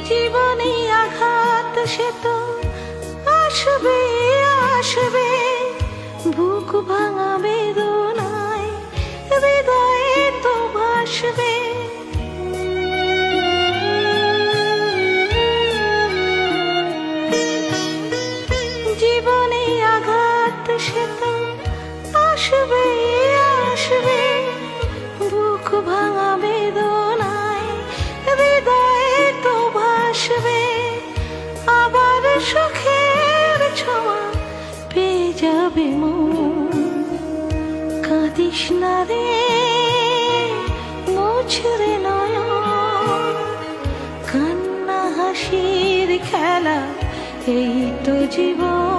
জীবনে আঘাত সে তো আসবে আসবে, বুক ভাঙা বেদনায় হৃদয়ে তো ভাসবে। জীবনে আঘাত সে তো আসবে আসবে, বুক ভাঙা বেদনায় হৃদয়ে তো ভাসবে। আবার সুখের ছোঁয়া পেয়ে যাবে মন, কাঁদিস না রে মুছরে নয়ন, কান্না হাসির খেলা এই তো জীবন।